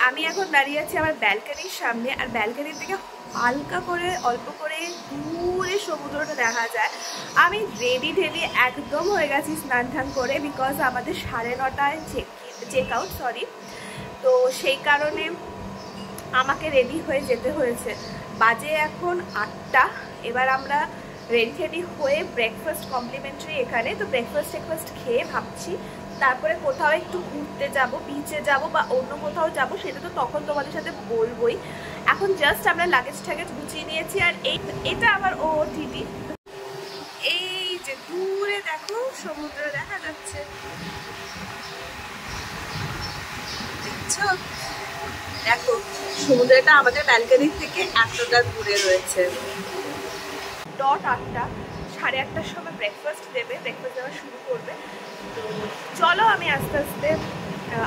আমি এখন দাঁড়িয়ে আছি আমার ব্যালকনির সামনে, আর ব্যালকনির থেকে হালকা করে অল্প করে দূরে সমুদ্রটা দেখা যায়। আমি রেডি ঢেডি একদম হয়ে গেছি স্নান টান করে, বিকজ আমাদের 9:30টায় চেক আউট, তো সেই কারণে আমাকে রেডি হয়ে যেতে হয়েছে। বাজে এখন 8টা। এবার আমরা রেডি হয়ে ব্রেকফাস্ট কমপ্লিমেন্টারি এখানে, তো ব্রেকফাস্ট খেয়ে ভাবছি তারপরে কোথাও একটু ঘুরতে যাব, বিচে যাব বা অন্য কোথাও যাব, সেটা তো তখন তোমাদের সাথে বলবোই। এখন জাস্ট আমরা লাগেজ টাগেজ গুছিয়ে নিয়েছি। আর এটা আমার OOTD। এই যে দূরে দেখো সমুদ্র দেখা যাচ্ছে, দেখছো? দেখো সমুদ্রটা আমাদের ব্যালকনি থেকে এতটা দূরে রয়েছে। 8টা, 8:30টার সময় ব্রেকফাস্ট দেবে, ব্রেকফাস্ট দেওয়া শুরু করবে। তো চলো আমি আস্তে আস্তে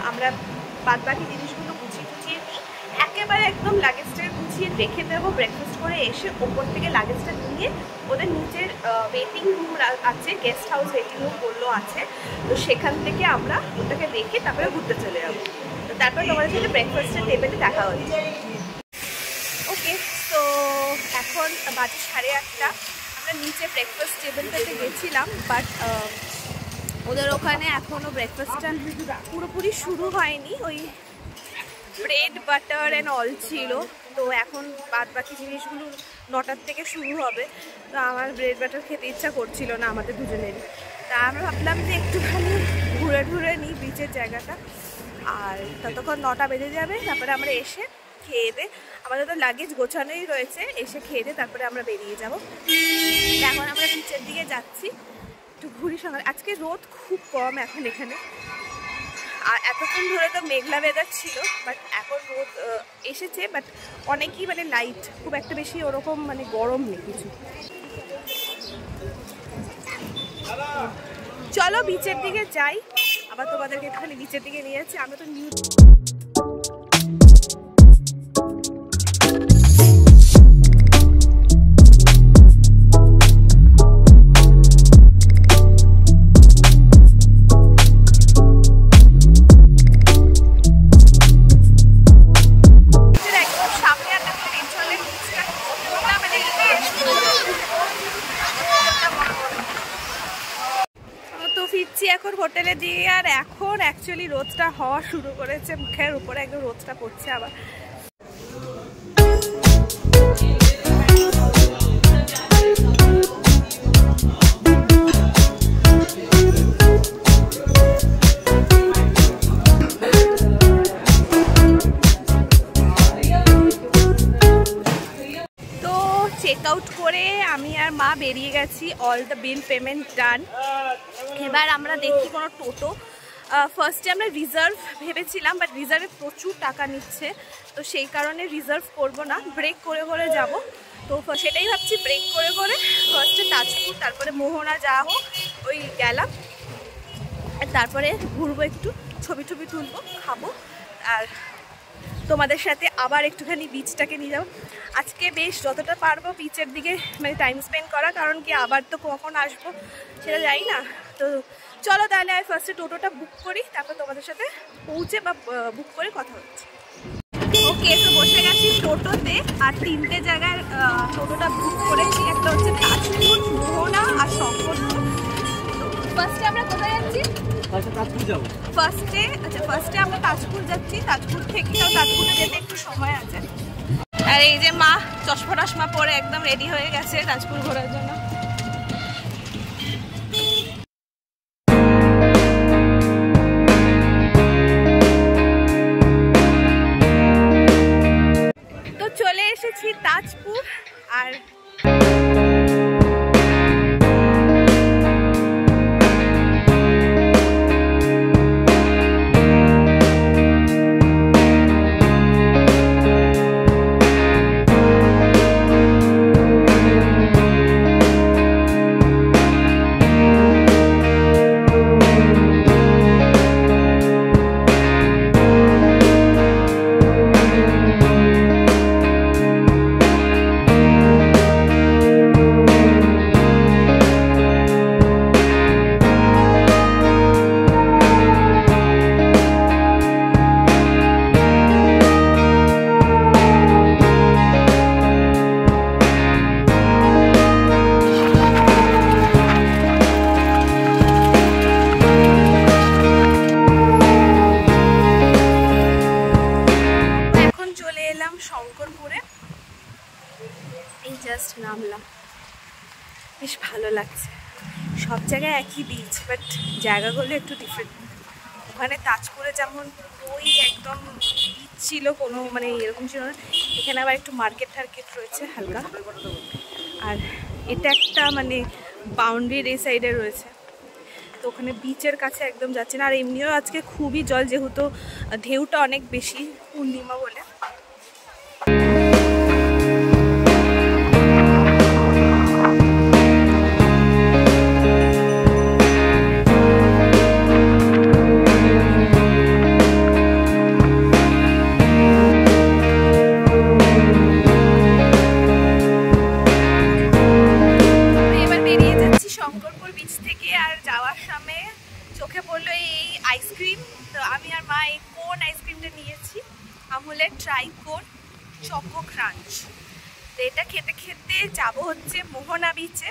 আমরা বাদ বাকি জিনিসগুলো গুছিয়ে নিই। একেবারে একদম লাগেজটাকে গুছিয়ে রেখে দেবো। ব্রেকফাস্ট করে এসে ওপর থেকে লাগেজটা নিয়ে ওদের নিচের ওয়েটিং রুম আছে, গেস্ট হাউস ওয়েটিং রুম বললো আছে, তো সেখান থেকে আমরা ওটাকে রেখে তারপরে ঘুরতে চলে যাবো। তো তারপর তোমাদের সাথে ব্রেকফাস্টের টেবিলে দেখা হচ্ছে। ওকে, তো এখন বাজে 8:30। আমরা নিচে ব্রেকফাস্ট টেবিলটাতে গেছিলাম, বাট ওদের ওখানে এখনও ব্রেকফাস্টটা পুরোপুরি শুরু হয়নি। ওই ব্রেড বাটার অ্যান্ড অল ছিল, তো এখন বাদ বাকি জিনিসগুলো 9টার থেকে শুরু হবে। তো আমার ব্রেড বাটার খেতে ইচ্ছা করছিল না আমাদের দুজনেরই। তা আমরা ভাবলাম যে একটুখানি ঘুরে নিই বিচের জায়গাটা, আর ততক্ষণ 9টা বেজে যাবে। তারপরে আমরা এসে খেয়ে দে, আমাদের তো লাগেজ গোছানোই রয়েছে, এসে খেয়ে দে তারপরে আমরা বেরিয়ে যাব। এখন আমরা বিচের দিকে যাচ্ছি, একটু ঘুরি সঙ্গে। আজকে রোদ খুব কম এখন এখানে, আর এতক্ষণ ধরে তো মেঘলা ওয়েদার ছিল, বাট এখন রোদ এসেছে, বাট অনেকই মানে লাইট, খুব একটা বেশি ওরকম মানে গরম নেই কিছু। চলো বিচের দিকে যাই, আবার তোমাদেরকে একটুখানি বিচের দিকে নিয়ে যাচ্ছি। আমরা তো এখন হোটেলে দিয়ে, আর এখন অ্যাকচুয়ালি রোদটা হওয়া শুরু করেছে, মুখের উপরে একদম রোদটা পড়ছে আবার। চেক আউট করে আমি আর মা বেরিয়ে গেছি, অল দ্য বিল পেমেন্ট ডান। এবার আমরা দেখি কোনো টোটো। ফার্স্টে আমরা রিজার্ভ ভেবেছিলাম, বাট রিজার্ভে প্রচুর টাকা নিচ্ছে, তো সেই কারণে রিজার্ভ করব না, ব্রেক করে যাব। তো সেটাই ভাবছি, ব্রেক করে ফার্স্টে তাজপুর, তারপরে মোহনা যাওয়া হোক, ওই গেলাম, আর তারপরে ঘুরবো, একটু ছবি তুলবো, খাবো, আর তোমাদের সাথে আবার একটুখানি বিচটাকে নিয়ে যাবো। আজকে বেশ যতটা পারবো বিচের দিকে মানে টাইম স্পেন্ড করা, কারণ কি আবার তো কখন আসবো সেটা জানি না। তো চলো তাহলে আমি ফার্স্টে টোটোটা বুক করি, তারপর তোমাদের সাথে পৌঁছে বা বুক করে কথা হচ্ছে। ওকে, তো বসে গেছি টোটোতে, আর 3টে জায়গায় টোটোটা বুক করেছি। একটা হচ্ছে তাজপুর, মোহনা আর শঙ্করপুর। ফার্স্টে আমরা কোথায় যাচ্ছি? ফার্স্টে আমরা তাজপুর যাচ্ছি। তাজপুর থেকে তাজপুরে যেতে একটু সময় আছে। আর এই যে মা চশমা পরে একদম রেডি হয়ে গেছে তাজপুর ঘোরার জন্য। তো চলে এসেছি তাজপুর, আর এলাম শঙ্করপুরে, এই জাস্ট নামলাম, বেশ ভালো লাগছে। সব জায়গায় একই বিচ, বাট জায়গাগুলো একটু ডিফারেন্ট। ওখানে তাজপুরে যেমন ওই একদম বিচ ছিল, কোনো মানে এরকম ছিল না, এখানে আবার একটু মার্কেট টার্কেট রয়েছে হালকা। আর এটা একটা মানে বাউন্ডারির এই সাইডে রয়েছে, তো ওখানে বিচের কাছে একদম যাচ্ছে না। আর এমনিও আজকে খুবই জল, যেহেতু ঢেউটা অনেক বেশি, পূর্ণিমা বলে। শঙ্করপুর বিচ থেকে আর যাওয়ার সময় চোখে পড়লো এই আইসক্রিম। তো আমি আর মা এই কোন আইসক্রিমটা নিয়েছি, আমুলের ট্রাইকোন চকো ক্রাঞ্চ। তো এটা খেতে খেতে যাবো হচ্ছে মোহনা বিচে।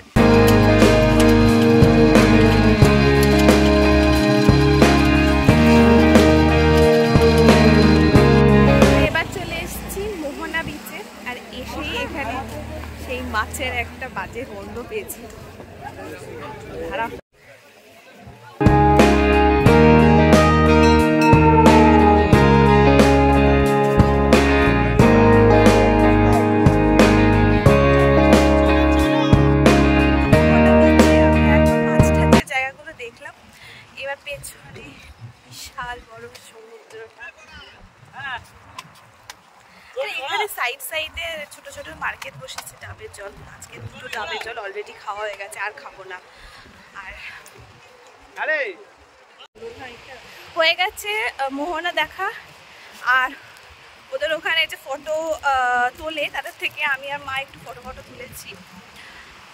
এবার চলে এসেছি মোহনা বিচে, আর এসেই এখানে সেই মাছের একটা বাজে গন্ধ পেয়েছি। ধারা জায়গাগুলো দেখলাম। এবার পেছনে বিশাল বড় সমুদ্র, এখানে সাইড সাইডে ছোট ছোট মার্কেট বসেছে। ডাবের জল, আজকে দুটো ডাবের জল অলরেডি খাওয়া হয়ে গেছে, আর খাবো না। আর হয়ে গেছে মোহনা দেখা। আর ওদের ওখানে যে ফটো তোলে, তাদের থেকে আমি আর মা একটু ফটো তুলেছি।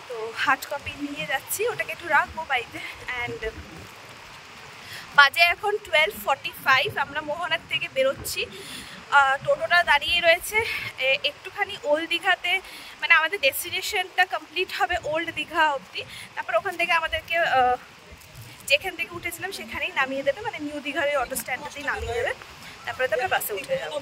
তো হার্ড কপি নিয়ে যাচ্ছি, ওটাকে একটু রাখবো বাড়িতে। অ্যান্ড বাজে এখন 12:45, আমরা মোহনার থেকে বেরোচ্ছি। টোটোটা দাঁড়িয়ে রয়েছে একটুখানি ওল্ড দীঘাতে, মানে আমাদের ডেস্টিনেশনটা কমপ্লিট হবে ওল্ড দীঘা অবধি। তারপর ওখান থেকে আমাদেরকে যেখান থেকে উঠেছিলাম সেখানেই নামিয়ে দেবে, মানে নিউ দীঘার ওই অটো স্ট্যান্ডটাতেই নামিয়ে দেবে। তারপরে বাসে উঠে যাবো।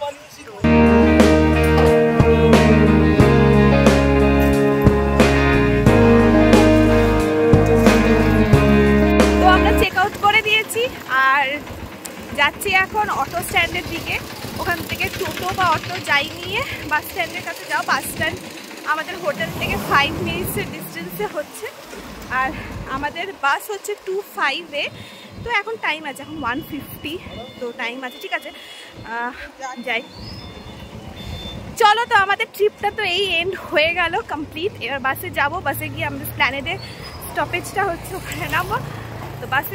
তো আমরা চেক আউট করে দিয়েছি আর যাচ্ছি এখন অটো স্ট্যান্ডের দিকে। ওখান থেকে টোটো বা অটো যাই নিয়ে বাস স্ট্যান্ডের কাছে যাও। বাস স্ট্যান্ড আমাদের হোটেল থেকে 5 মিনিটসের ডিস্টেন্সে হচ্ছে, আর আমাদের বাস হচ্ছে 2:05-এ। তো এখন টাইম আছে, এখন 1:50, তো টাইম আছে, ঠিক আছে যাই। চলো, তো আমাদের ট্রিপটা তো এই এন্ড হয়ে গেল, কমপ্লিট। এবার বাসে যাব, বাসে গিয়ে আমাদের প্ল্যানেডে স্টপেজটা হচ্ছে, ওখানে নামবো। তো বাসে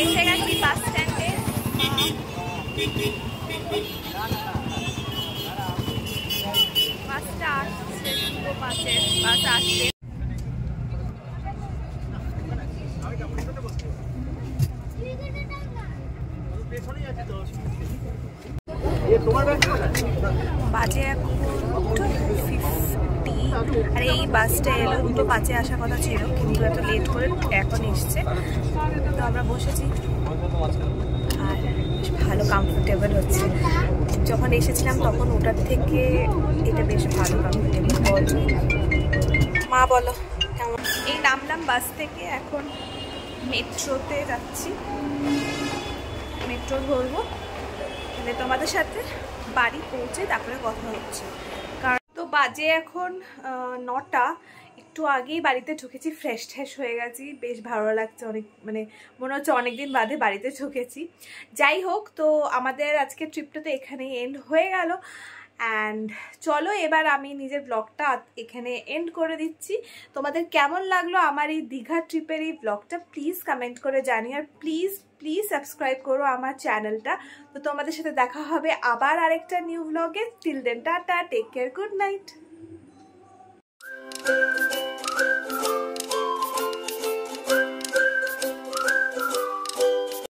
এসে গেছি বাস স্ট্যান্ডে। বাসটা আসছে, বাস আসছে। বাজে এখন 2:50, আর এই বাসটা এলো 2:05-এ আসার কথা ছিল, কিন্তু এত লেট করে এখন এসছে। তো আমরা বসেছি, আর বেশ ভালো কমফোর্টেবল হচ্ছে। যখন এসেছিলাম তখন ওটার থেকে এটা বেশ ভালো কমফোর্টেবল। মা বলো কেমন? এই নামলাম বাস থেকে, এখন মেট্রোতে যাচ্ছি, মেট্রো ধরবো। মানে তোমাদের সাথে বাড়ি পৌঁছে তারপরে কথা হচ্ছে। কারণ তো বাজে এখন 9টা, একটু আগেই বাড়িতে ঢুকেছি, ফ্রেশ ট্রেশ হয়ে গেছি, বেশ ভালো লাগছে। অনেক মানে মনে হচ্ছে অনেকদিন বাদে বাড়িতে ঢুকেছি। যাই হোক, তো আমাদের আজকে ট্রিপটা তো এখানেই এন্ড হয়ে গেল। অ্যান্ড চলো, এবার আমি নিজের ব্লগটা এখানে এন্ড করে দিচ্ছি। তোমাদের কেমন লাগলো আমার এই দীঘা ট্রিপের এই ব্লগটা প্লিজ কমেন্ট করে জানিও, আর প্লিজ সাবস্ক্রাইব করো আমার চ্যানেলটা। তো তোমাদের সাথে দেখা হবে আবার আরেকটা নিউ ব্লগে। Till then tata, take care, good night.